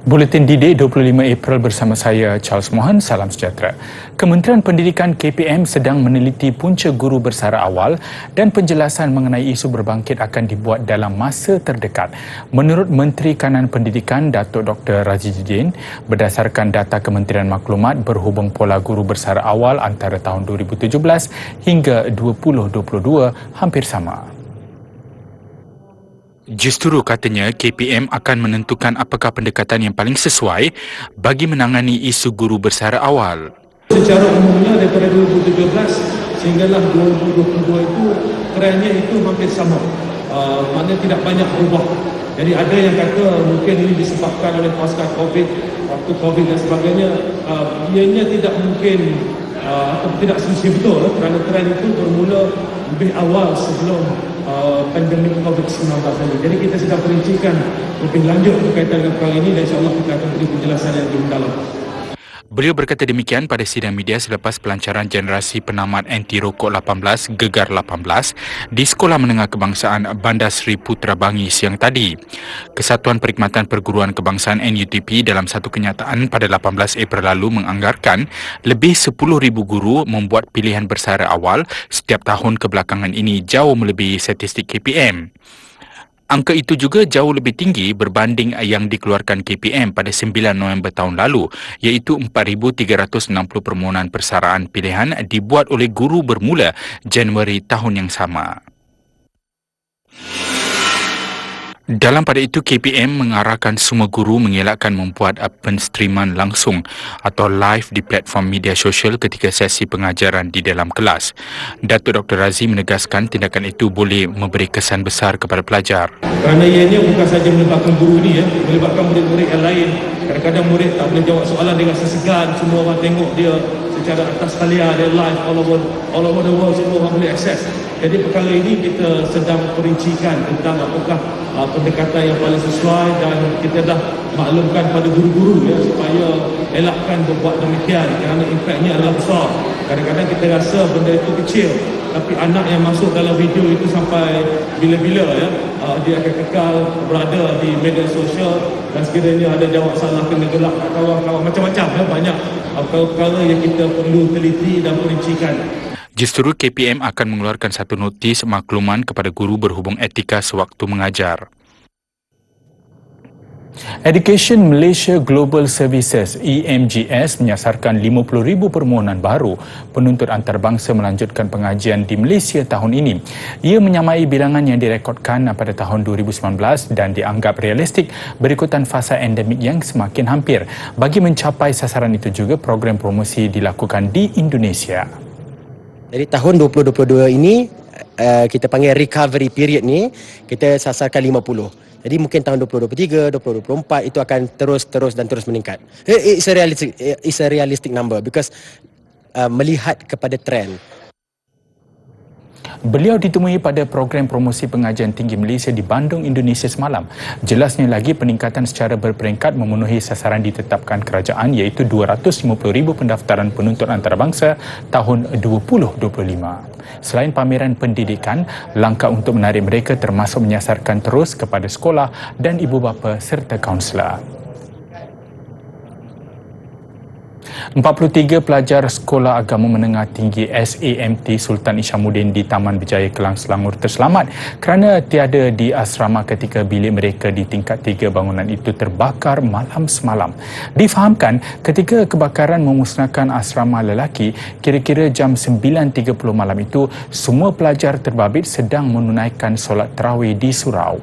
Buletin D-Day 25 April bersama saya Charles Mohan, salam sejahtera. Kementerian Pendidikan KPM sedang meneliti punca guru bersara awal dan penjelasan mengenai isu berbangkit akan dibuat dalam masa terdekat. Menurut Menteri Kanan Pendidikan Datuk Dr. Razizuddin, berdasarkan data Kementerian Maklumat berhubung pola guru bersara awal antara tahun 2017 hingga 2022 hampir sama. Justru katanya KPM akan menentukan apakah pendekatan yang paling sesuai bagi menangani isu guru bersara awal. Secara umumnya daripada 2017 sehinggalah 2022 itu trennya itu hampir sama. Maknanya tidak banyak berubah. Jadi ada yang kata mungkin ini disebabkan oleh pasca COVID, waktu COVID dan sebagainya. Ianya tidak mungkin atau tidak semestinya betul kerana tren itu bermula lebih awal sebelum pandemik COVID-19 ini. Jadi kita sedang perincikan lebih lanjut berkaitan dengan perkara ini dan insyaAllah kita akan beri penjelasan yang lebih mendalam. Beliau berkata demikian pada sidang media selepas pelancaran generasi penamat anti rokok 18 Gegar 18 di Sekolah Menengah Kebangsaan Bandar Seri Putra Bangi siang tadi. Kesatuan Perkhidmatan Perguruan Kebangsaan NUTP dalam satu kenyataan pada 18 April lalu menganggarkan lebih 10,000 guru membuat pilihan bersara awal setiap tahun kebelakangan ini, jauh melebihi statistik KPM. Angka itu juga jauh lebih tinggi berbanding yang dikeluarkan KPM pada 9 November tahun lalu, iaitu 4,360 permohonan persaraan pilihan dibuat oleh guru bermula Januari tahun yang sama. Dalam pada itu, KPM mengarahkan semua guru mengelakkan membuat penstreaman langsung atau live di platform media sosial ketika sesi pengajaran di dalam kelas. Datuk Dr. Razi menegaskan tindakan itu boleh memberi kesan besar kepada pelajar. Kerana ianya bukan sahaja melibatkan guru ini, melibatkan murid-murid yang lain. Kadang-kadang murid tak boleh jawab soalan dengan sesegan, semua orang tengok dia secara atas talian, dia live all over the world, semua orang boleh akses. Jadi perkara ini kita sedang perincikan tentang apakah pendekatan yang paling sesuai dan kita dah maklumkan pada guru-guru supaya elakkan berbuat demikian kerana impaknya adalah besar. Kadang-kadang kita rasa benda itu kecil tapi anak yang masuk dalam video itu sampai bila-bila dia akan kekal berada di media sosial dan sekiranya ada jawab salah kena gelak kat kawan-kawan macam-macam banyak perkara-perkara yang kita perlu teliti dan perincikan. Justru KPM akan mengeluarkan satu notis makluman kepada guru berhubung etika sewaktu mengajar. Education Malaysia Global Services EMGS menyasarkan 50,000 permohonan baru penuntut antarabangsa melanjutkan pengajian di Malaysia tahun ini. Ia menyamai bilangan yang direkodkan pada tahun 2019 dan dianggap realistik berikutan fasa endemik yang semakin hampir. Bagi mencapai sasaran itu juga, program promosi dilakukan di Indonesia. Jadi tahun 2022 ini kita panggil recovery period ni kita sasarkan 50. Jadi mungkin tahun 2023, 2024 itu akan terus meningkat. It's a realistic number because melihat kepada trend. Beliau ditemui pada program promosi pengajian tinggi Malaysia di Bandung, Indonesia semalam. Jelasnya lagi, peningkatan secara berperingkat memenuhi sasaran ditetapkan kerajaan iaitu 250,000 pendaftaran penuntut antarabangsa tahun 2025. Selain pameran pendidikan, langkah untuk menarik mereka termasuk menyasarkan terus kepada sekolah dan ibu bapa serta kaunselor. 43 pelajar Sekolah Agama Menengah Tinggi SAMT Sultan Isyamuddin di Taman Berjaya Kelang Selangor terselamat kerana tiada di asrama ketika bilik mereka di tingkat 3 bangunan itu terbakar malam semalam. Difahamkan ketika kebakaran memusnahkan asrama lelaki, kira-kira jam 9.30 malam itu, semua pelajar terbabit sedang menunaikan solat tarawih di surau.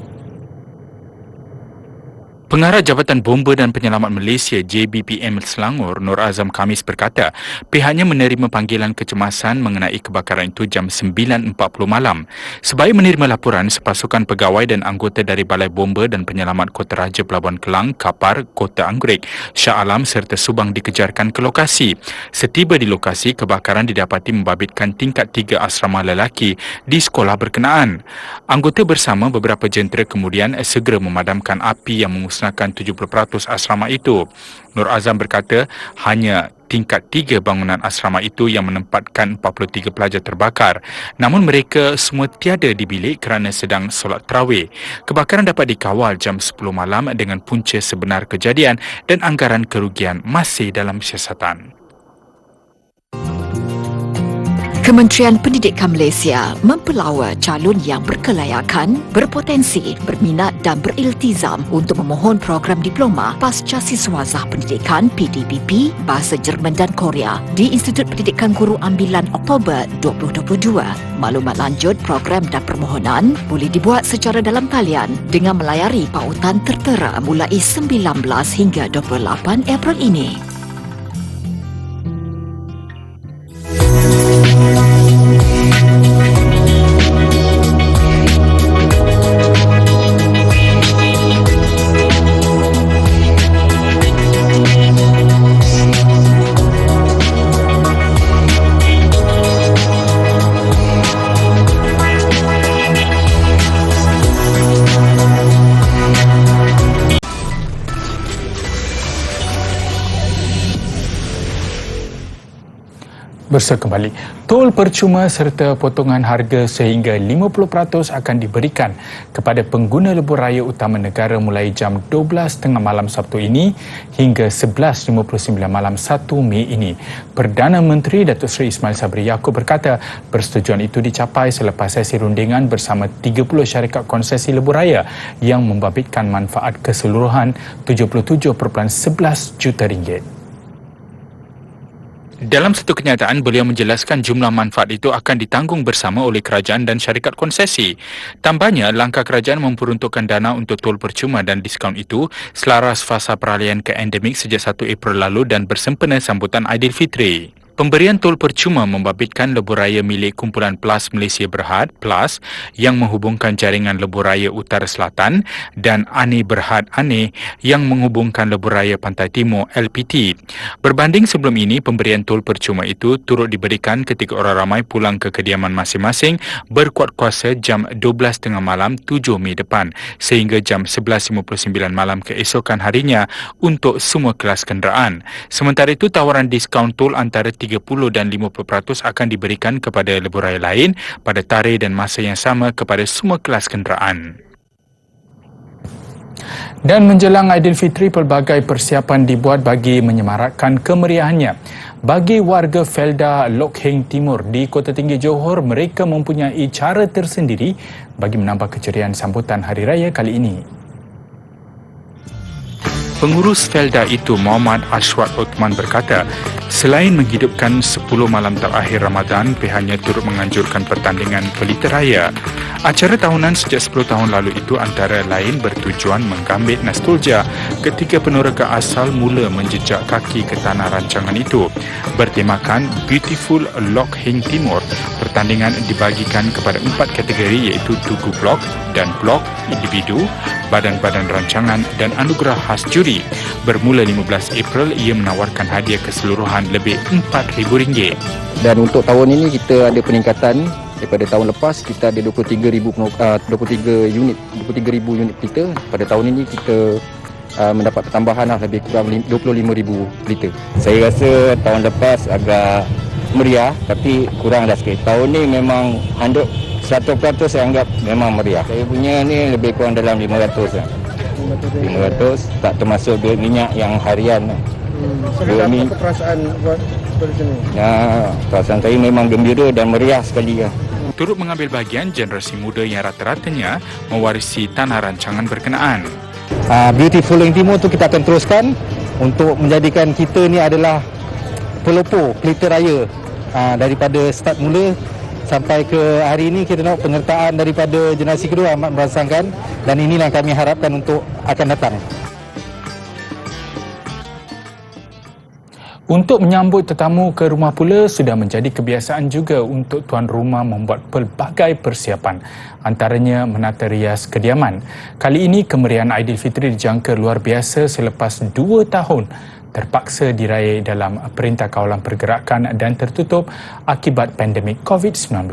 Pengarah Jabatan Bomba dan Penyelamat Malaysia JBPM Selangor, Nur Azam Khamis berkata, pihaknya menerima panggilan kecemasan mengenai kebakaran itu jam 9.40 malam. Sebaya menerima laporan, sepasukan pegawai dan anggota dari Balai Bomba dan Penyelamat Kota Raja Pelabuhan Kelang, Kapar, Kota Anggerik, Shah Alam serta Subang dikejarkan ke lokasi. Setiba di lokasi, kebakaran didapati membabitkan tingkat 3 asrama lelaki di sekolah berkenaan. Anggota bersama beberapa jentera kemudian segera memadamkan api yang memusnahkan memusnahkan 70% asrama itu. Nur Azam berkata hanya tingkat 3 bangunan asrama itu yang menempatkan 43 pelajar terbakar. Namun mereka semua tiada di bilik kerana sedang solat tarawih. Kebakaran dapat dikawal jam 10 malam dengan punca sebenar kejadian dan anggaran kerugian masih dalam siasatan. Kementerian Pendidikan Malaysia mempelawa calon yang berkelayakan, berpotensi, berminat dan beriltizam untuk memohon program diploma pasca siswazah pendidikan PDPP Bahasa Jerman dan Korea di Institut Pendidikan Guru Ambilan Oktober 2022. Maklumat lanjut program dan permohonan boleh dibuat secara dalam talian dengan melayari pautan tertera mulai 19 hingga 28 April ini. Bersama kembali, tol percuma serta potongan harga sehingga 50% akan diberikan kepada pengguna lebuh raya utama negara mulai jam 12.30 malam Sabtu ini hingga 11.59 malam 1 Mei ini. Perdana Menteri Datuk Seri Ismail Sabri Yaakob berkata persetujuan itu dicapai selepas sesi rundingan bersama 30 syarikat konsesi lebuh raya yang membabitkan manfaat keseluruhan RM77.11 juta. Dalam satu kenyataan, beliau menjelaskan jumlah manfaat itu akan ditanggung bersama oleh kerajaan dan syarikat konsesi. Tambahnya, langkah kerajaan memperuntukkan dana untuk tol percuma dan diskaun itu selaras fasa peralihan ke endemik sejak 1 April lalu dan bersempena sambutan Aidilfitri. Pemberian tol percuma membabitkan lebuh raya milik Kumpulan PLAS Malaysia Berhad PLAS yang menghubungkan jaringan lebuh raya Utara Selatan dan ANE Berhad ANE yang menghubungkan lebuh raya Pantai Timur LPT. Berbanding sebelum ini, pemberian tol percuma itu turut diberikan ketika orang ramai pulang ke kediaman masing-masing berkuat kuasa jam 12.30 malam 7 Mei depan sehingga jam 11.59 malam keesokan harinya untuk semua kelas kenderaan. Sementara itu, tawaran diskaun tol antara 30 dan 50% akan diberikan kepada lebuh raya lain pada tarikh dan masa yang sama kepada semua kelas kenderaan. Dan menjelang Aidilfitri, pelbagai persiapan dibuat bagi menyemarakkan kemeriahannya. Bagi warga Felda Lok Heng Timur di Kota Tinggi Johor, mereka mempunyai cara tersendiri bagi menambah keceriaan sambutan Hari Raya kali ini. Pengurus Felda itu, Muhammad Ashwat Uthman berkata, selain menghidupkan 10 malam terakhir Ramadan, pihaknya turut menganjurkan pertandingan pelita raya. Acara tahunan sejak 10 tahun lalu itu antara lain bertujuan menggambit nostalgia ketika peneraka asal mula menjejak kaki ke tanah rancangan itu. Bertemakan Beautiful Lok Heng Timur, pertandingan dibagikan kepada 4 kategori iaitu tugu blok dan blok individu, badan-badan rancangan dan anugerah khas juri. Bermula 15 April, ia menawarkan hadiah keseluruhan lebih RM4,000. Dan untuk tahun ini kita ada peningkatan daripada tahun lepas. Kita ada 23,000 unit pelita. Pada tahun ini kita mendapat pertambahan lebih kurang 25,000 pelita. Saya rasa tahun lepas agak meriah tapi kuranglah sikit. Tahun ni memang 100% saya anggap memang meriah. Saya punya ni lebih kurang dalam 500 lah. 500 tak termasuk duit minyak yang harian. Apa perasaan buat di sini? Ya, perasaan saya memang gembira dan meriah sekali. Turut mengambil bahagian generasi muda yang rata-ratanya mewarisi tanah rancangan berkenaan. Beautiful Lok Timur tu kita akan teruskan untuk menjadikan kita ni adalah pelopor pelita raya daripada start mula sampai ke hari ini. Kita nak penyertaan daripada generasi kedua amat merasakan dan inilah kami harapkan untuk akan datang. Untuk menyambut tetamu ke rumah pula sudah menjadi kebiasaan juga untuk tuan rumah membuat pelbagai persiapan, antaranya menata rias kediaman. Kali ini kemeriahan Aidilfitri dijangka luar biasa selepas 2 tahun terpaksa dirayai dalam Perintah Kawalan Pergerakan dan tertutup akibat pandemik COVID-19.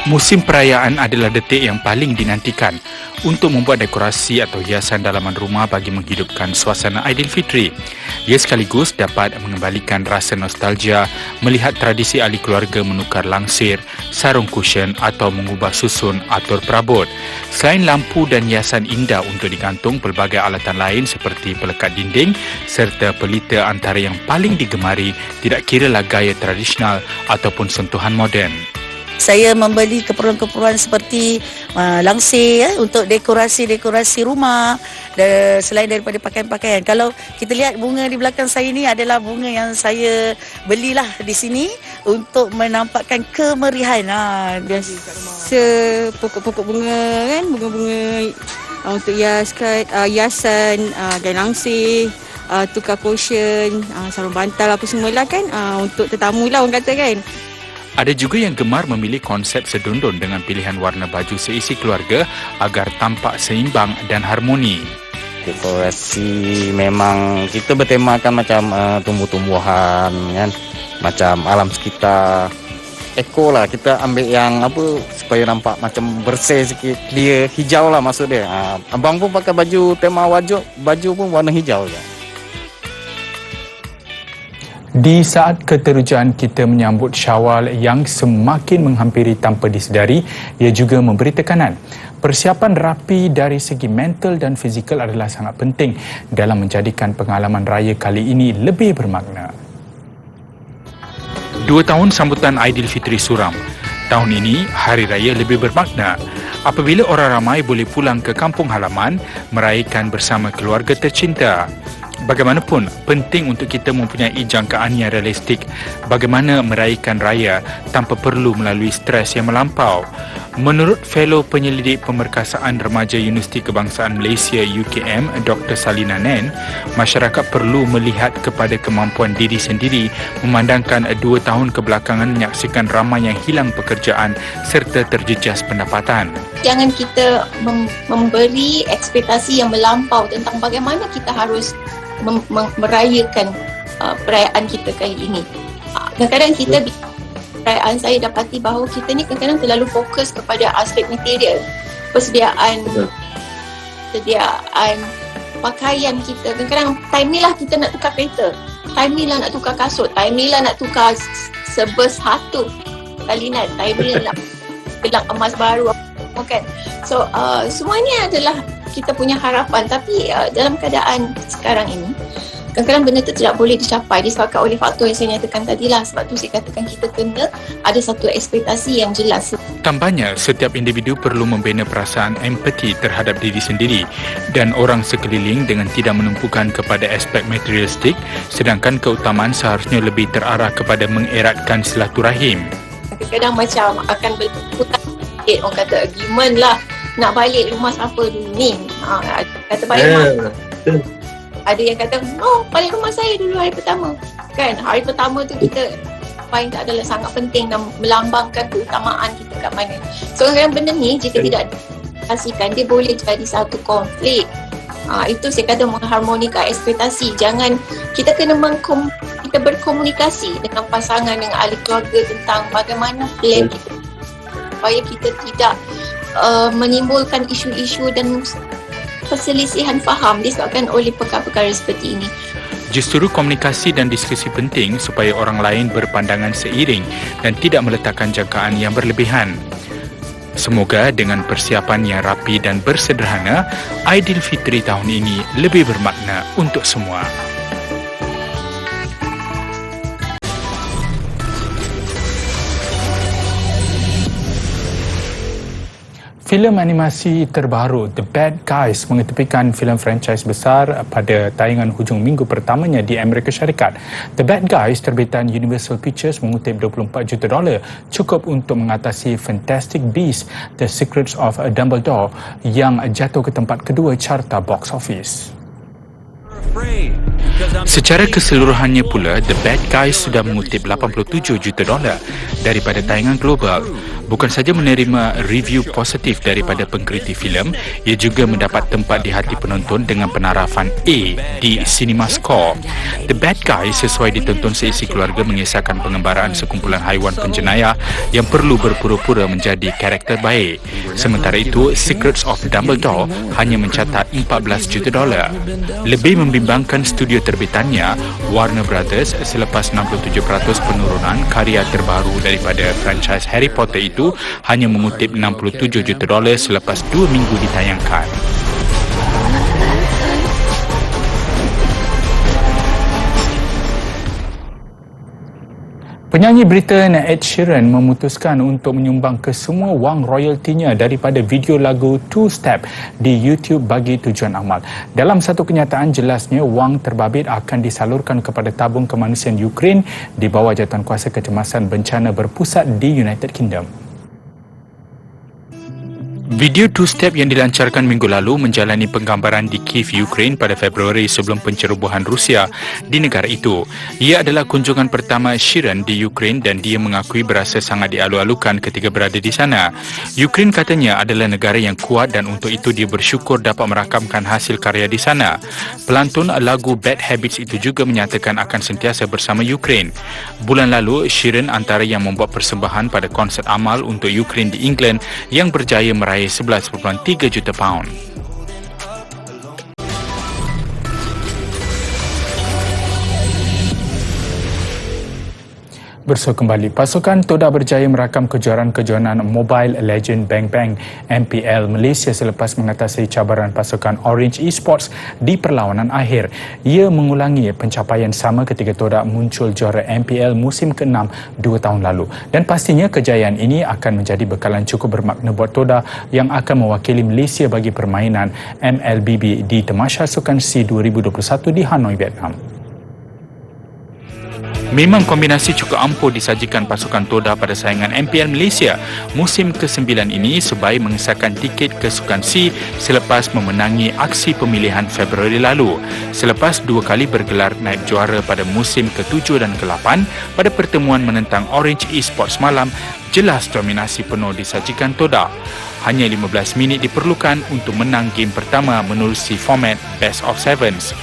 Musim perayaan adalah detik yang paling dinantikan untuk membuat dekorasi atau hiasan dalaman rumah bagi menghidupkan suasana Aidilfitri. Ia sekaligus dapat mengembalikan rasa nostalgia melihat tradisi ahli keluarga menukar langsir, sarung kusyen atau mengubah susun atur perabot. Selain lampu dan hiasan indah untuk digantung, pelbagai alatan lain seperti pelekat dinding serta pelita antara yang paling digemari, tidak kiralah gaya tradisional ataupun sentuhan moden. Saya membeli keperluan-keperluan seperti langsir untuk dekorasi-dekorasi rumah selain daripada pakaian-pakaian. Kalau kita lihat bunga di belakang saya ni adalah bunga yang saya belilah di sini untuk menampakkan kemerihan. Biasa pokok-pokok bunga kan, bunga-bunga untuk hiasan dan langsir, tukar cushion, sarung bantal apa semualah kan, untuk tetamu lah orang kata kan. Ada juga yang gemar memilih konsep sedundun dengan pilihan warna baju seisi keluarga agar tampak seimbang dan harmoni. Dekorasi memang kita bertemakan macam tumbuh-tumbuhan kan, macam alam sekitar. Eko lah, kita ambil yang supaya nampak macam bersih sikit, clear, hijau lah maksud dia. Abang pun pakai baju tema baju pun warna hijau je. Di saat keterujaan kita menyambut Syawal yang semakin menghampiri tanpa disedari, ia juga memberi tekanan. Persiapan rapi dari segi mental dan fizikal adalah sangat penting dalam menjadikan pengalaman raya kali ini lebih bermakna. 2 tahun sambutan Aidilfitri suram. Tahun ini, Hari Raya lebih bermakna apabila orang ramai boleh pulang ke kampung halaman merayakan bersama keluarga tercinta. Bagaimanapun, penting untuk kita mempunyai jangkaan yang realistik bagaimana merayakan raya tanpa perlu melalui stres yang melampau. Menurut fellow penyelidik pemerkasaan remaja Universiti Kebangsaan Malaysia UKM, Dr. Salina Nen, masyarakat perlu melihat kepada kemampuan diri sendiri memandangkan 2 tahun kebelakangan menyaksikan ramai yang hilang pekerjaan serta terjejas pendapatan. Jangan kita memberi ekspektasi yang melampau tentang bagaimana kita harus merayakan perayaan kita kali ini. Kadang-kadang kita perayaan saya dapati bahawa kita ni kadang-kadang terlalu fokus kepada aspek material, persediaan pakaian kita. Kadang-kadang time ni lah kita nak tukar kereta, time ni lah nak tukar kasut, time ni lah nak tukar sebes hatu talinan, time ni lah nak gelang emas baru kan. So semuanya adalah kita punya harapan, tapi dalam keadaan sekarang ini kadang-kadang benda itu tidak boleh dicapai disebabkan oleh faktor yang saya nyatakan tadilah. Sebab tu saya katakan kita kena ada satu ekspektasi yang jelas. Tambahnya, setiap individu perlu membina perasaan empati terhadap diri sendiri dan orang sekeliling dengan tidak menumpukan kepada aspek materialistik, sedangkan keutamaan seharusnya lebih terarah kepada mengeratkan silaturahim. Kadang-kadang macam akan berputar orang kata argument lah, nak balik rumah siapa dulu ni, kata balik rumah. Ada yang kata, balik rumah saya dulu hari pertama. Kan, hari pertama tu kita paling tak adalah sangat penting dan melambangkan keutamaan kita kat mana. So, kadang-kadang benda ni jika tidak dipastikan, dia boleh jadi satu konflik. Itu saya kata mengharmonikan ekspektasi. Jangan, kita kena kita berkomunikasi dengan pasangan, dengan ahli keluarga tentang bagaimana plan kita supaya kita tidak menimbulkan isu-isu dan perselisihan faham disebabkan oleh perkara-perkara seperti ini. Justru komunikasi dan diskusi penting supaya orang lain berpandangan seiring dan tidak meletakkan jangkaan yang berlebihan. Semoga dengan persiapan yang rapi dan bersederhana, Aidilfitri tahun ini lebih bermakna untuk semua. Filem animasi terbaru The Bad Guys mengetepikan filem franchise besar pada tayangan hujung minggu pertamanya di Amerika Syarikat. The Bad Guys terbitan Universal Pictures mengutip $24 juta cukup untuk mengatasi Fantastic Beasts: The Secrets of Dumbledore yang jatuh ke tempat kedua carta box office. Secara keseluruhannya pula, The Bad Guys sudah mengutip $87 juta daripada tayangan global. Bukan saja menerima review positif daripada pengkriti filem, ia juga mendapat tempat di hati penonton dengan penarafan A di CinemaScore. The Bad Guys sesuai ditonton seisi keluarga mengisahkan pengembaraan sekumpulan haiwan penjenayah yang perlu berpura-pura menjadi karakter baik. Sementara itu, Secrets of Dumbledore hanya mencatat $14 juta. Lebih membimbangkan studio terbitannya, Warner Brothers, selepas 67% penurunan karya terbaru daripada franchise Harry Potter itu hanya mengutip $67 juta selepas 2 minggu ditayangkan. Penyanyi Britain Ed Sheeran memutuskan untuk menyumbang kesemua wang royaltinya daripada video lagu Two Step di YouTube bagi tujuan amal. Dalam satu kenyataan, jelasnya wang terbabit akan disalurkan kepada tabung kemanusiaan Ukraine di bawah Jawatankuasa Kecemasan Bencana berpusat di United Kingdom. Video Two Step yang dilancarkan minggu lalu menjalani penggambaran di Kiev, Ukraine pada Februari sebelum pencerobohan Rusia di negara itu. Ia adalah kunjungan pertama Sheeran di Ukraine dan dia mengakui berasa sangat dialu-alukan ketika berada di sana. Ukraine katanya adalah negara yang kuat dan untuk itu dia bersyukur dapat merakamkan hasil karya di sana. Pelantun lagu Bad Habits itu juga menyatakan akan sentiasa bersama Ukraine. Bulan lalu, Sheeran antara yang membuat persembahan pada konsert amal untuk Ukraine di England yang berjaya meraih 11.3 juta pound. Bersua kembali, pasukan Toda berjaya merakam kejuaraan Mobile Legend Bang Bang MPL Malaysia selepas mengatasi cabaran pasukan Orange Esports di perlawanan akhir. Ia mengulangi pencapaian sama ketika Toda muncul juara MPL musim ke-6 2 tahun lalu. Dan pastinya kejayaan ini akan menjadi bekalan cukup bermakna buat Toda yang akan mewakili Malaysia bagi permainan MLBB di Tamasya Sukan SEA 2021 di Hanoi, Vietnam. Memang kombinasi cukup ampuh disajikan pasukan Toda pada saingan MPL Malaysia musim ke-9 ini sebaik mengesahkan tiket ke Sukan SEA selepas memenangi aksi pemilihan Februari lalu. Selepas 2 kali bergelar naib juara pada musim ke-7 dan ke-8 pada pertemuan menentang Orange Esports malam, jelas dominasi penuh disajikan Toda. Hanya 15 minit diperlukan untuk menang game pertama menerusi format Best of Sevens.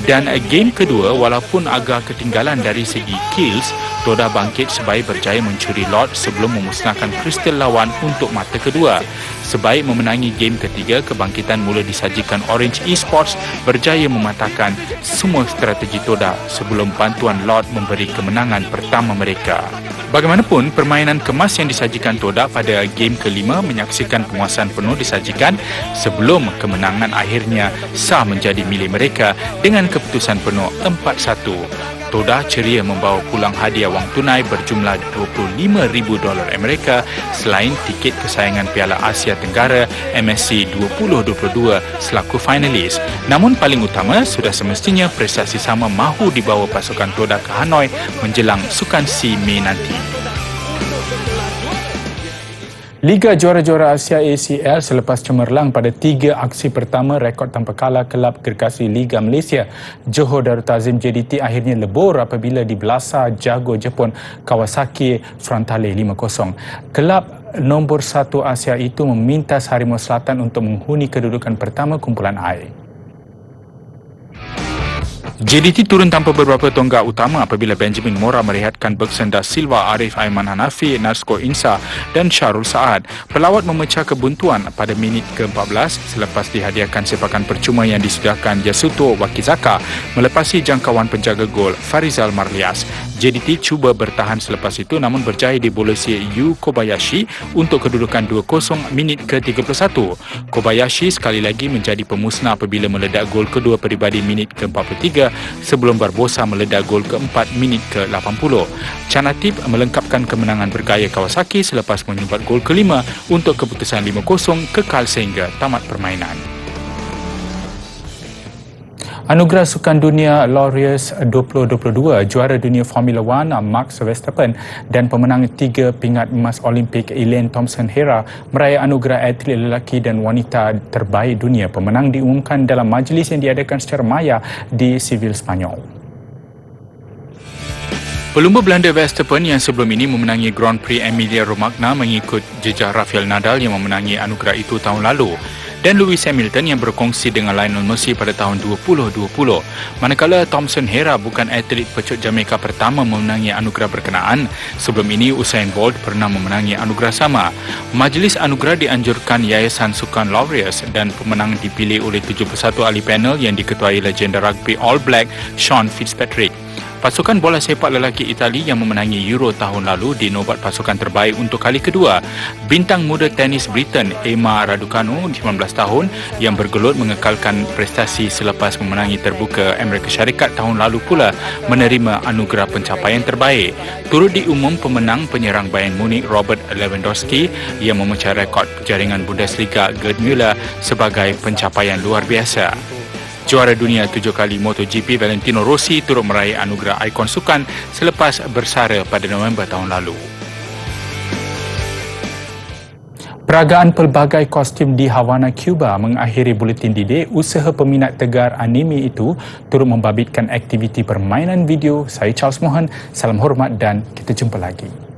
Dan game kedua, walaupun agak ketinggalan dari segi kills, Toda bangkit sebaik berjaya mencuri lot sebelum memusnahkan Crystal lawan untuk mata kedua. Sebaik memenangi game ketiga, kebangkitan mula disajikan Orange Esports berjaya mematahkan semua strategi Toda sebelum bantuan lot memberi kemenangan pertama mereka. Bagaimanapun, permainan kemas yang disajikan Toda pada game kelima menyaksikan penguasaan penuh disajikan sebelum kemenangan akhirnya sah menjadi milik mereka dengan keputusan penuh 4-1. Toda ceria membawa pulang hadiah wang tunai berjumlah $25,000 Amerika selain tiket kesayangan Piala Asia Tenggara MSC 2022 selaku finalis. Namun paling utama, sudah semestinya prestasi sama mahu dibawa pasukan Toda ke Hanoi menjelang Sukan SEA Mei nanti. Liga Juara-Juara Asia ACL selepas cemerlang pada 3 aksi pertama rekod tanpa kalah kelab gergasi Liga Malaysia Johor Darul Ta'zim JDT akhirnya lebur apabila dibelasa jago Jepun Kawasaki Frontale 5-0. Kelab nombor 1 Asia itu memintas Harimau Selatan untuk menghuni kedudukan pertama kumpulan A. JDT turun tanpa beberapa tonggak utama apabila Benjamin Mora merehatkan Bergson da Silva, Arif Aiman Hanafi, Narsko Insa dan Syarul Saad. Pelawat memecah kebuntuan pada minit ke-14 selepas dihadiahkan sepakan percuma yang disediakan Yasuto Wakizaka melepasi jangkauan penjaga gol Farizal Marlias. JDT cuba bertahan selepas itu namun berjaya dibolesi Yu Kobayashi untuk kedudukan 2-0 minit ke-31. Kobayashi sekali lagi menjadi pemusnah apabila meledak gol kedua peribadi minit ke-43 sebelum Barbosa meledak gol keempat minit ke-80. Canatip melengkapkan kemenangan bergaya Kawasaki selepas menyumbat gol kelima untuk keputusan 5-0 kekal sehingga tamat permainan. Anugerah Sukan Dunia Laureus 2022, juara dunia Formula One Max Verstappen dan pemenang 3 pingat emas Olimpik Elaine Thompson-Herah meraih anugerah atlet lelaki dan wanita terbaik dunia. Pemenang diumumkan dalam majlis yang diadakan secara maya di Seville, Spanyol. Pelumba Belanda Verstappen yang sebelum ini memenangi Grand Prix Emilia-Romagna mengikut jejak Rafael Nadal yang memenangi anugerah itu tahun lalu, dan Lewis Hamilton yang berkongsi dengan Lionel Messi pada tahun 2020. Manakala Thompson-Herah bukan atlet pecut Jamaika pertama memenangi anugerah berkenaan. Sebelum ini Usain Bolt pernah memenangi anugerah sama. Majlis anugerah dianjurkan Yayasan Sukan Laureus dan pemenang dipilih oleh 71 ahli panel yang diketuai legenda rugby All Black Sean Fitzpatrick. Pasukan bola sepak lelaki Itali yang memenangi Euro tahun lalu dinobat pasukan terbaik untuk kali kedua. Bintang muda tenis Britain Emma Raducanu, 19 tahun, yang bergelut mengekalkan prestasi selepas memenangi terbuka Amerika Syarikat tahun lalu pula menerima anugerah pencapaian terbaik. Turut diumum pemenang penyerang Bayern Munich Robert Lewandowski yang memecah rekod jaringan Bundesliga Gerd Müller sebagai pencapaian luar biasa. Juara dunia 7 kali MotoGP Valentino Rossi turut meraih anugerah ikon sukan selepas bersara pada November tahun lalu. Peragaan pelbagai kostum di Havana, Cuba mengakhiri buletin D-Day. Usaha peminat tegar anime itu turut membabitkan aktiviti permainan video. Saya Charles Mohan, salam hormat dan kita jumpa lagi.